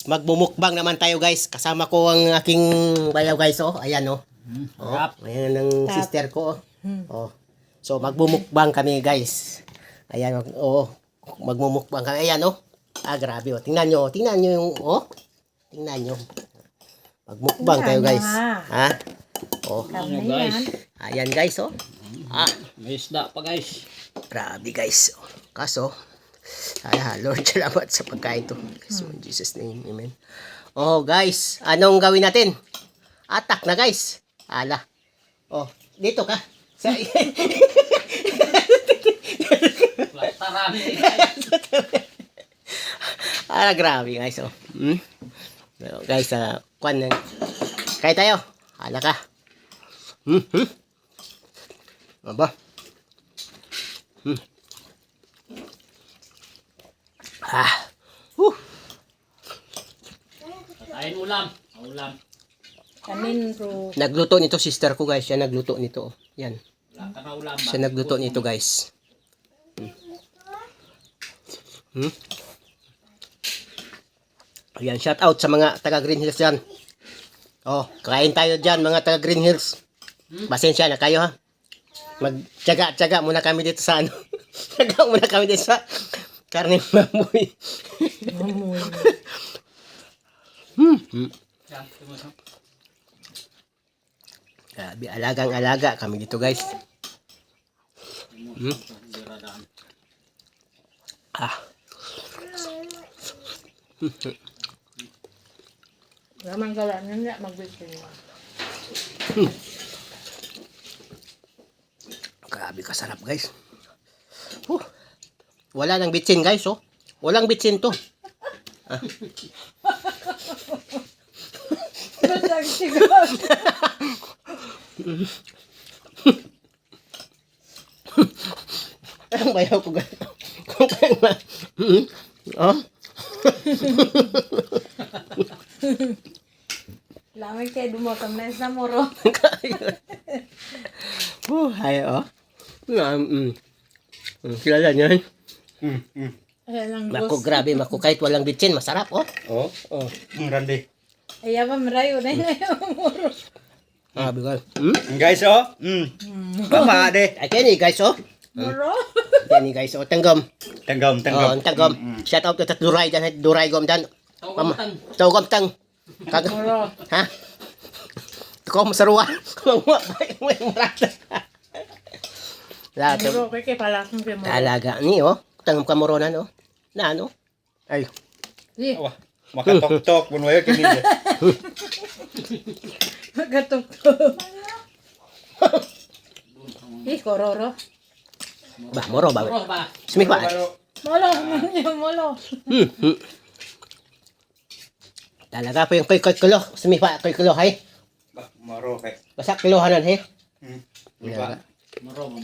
Magmumukbang naman tayo guys. Kasama ko ang aking bayaw guys. Oh, ayan oh. Oh, ayan ang sister ko. Oh. So magmumukbang kami guys. Ayan oh. Magmumukbang kami. Ayan oh. Ah, grabe oh. Tingnan nyo yung oh. Tingnan nyo. Magmukbang tayo guys. Ha? Oh. Guys. Ayan guys oh. Ah, May isda pa guys. grabe guys. Kaso Lord, salamat sa pagkain to. So, in Jesus name, amen. Oh, guys, anong gawin natin? Atak na, guys. Ala. Oh, dito ka. Sa grabe, guys. Oh. So, guys, kwan na. Kaya tayo. Ala ka. Aba. Kain ulam. Ulam. Kanin ro. Nagluto nito sister ko guys. Siya nagluto nito. Yan. Wala ka na ulam ba? Siya nagluto nito guys. Ayan, shout out sa mga taga Green Hills yan. Oh, kain tayo dyan mga taga Green Hills. Pasensya na kayo ha. Magtyaga-tyaga muna kami dito sa ano. Tyaga muna kami dito sa karne mamoy. Mamoy. Grabe, alagang-alaga kami dito guys. Ramang gawa niya magbitin mo. Grabe kasarap guys. Wala nang bitsin guys oh. Walang bitsin to. Basag sigod. Ang bayaw ko guys. Kung kaya ma. Oh. Lamig kayo dumotong na sa muro. Hay oh. Kilala niyan. Ayan ang Mako ghost. grabe mako kahit walang bitsin masarap oh. Oh, Oh. Randy. Ayaw pa marayo na yun ang muro. Grabe guys. Guys, oh. Baba de. Ay kani guys oh. Muro? Kani guys oh tanggam. Tanggam, Oh, tanggam. tanggam. Shout out to Duray dan Duray gom dan. Tawag Tawagam tang. Kag Muro. ha? Ko masarua. Kumawa may marata. Lahat Muro kay palasong kay muro. talaga ni oh. Tang kamoronan oh. Na ano? Ay. Di, Wah, makatok-tok pun wayo kini. magatok-tok. Di, kororo. Bah moro ba? Roh ba? Sumi ba? Molo, molo. Talaga po yung kulo. Sumi pa kulo hay. Maro kay. Basta kilohanan he. Iba. Maro mo.